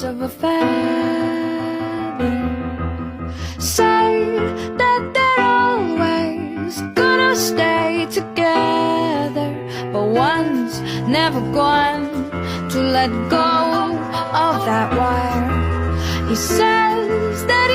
of a feather. Say that they're always gonna stay together, but one's never going to let go of that wire. He says that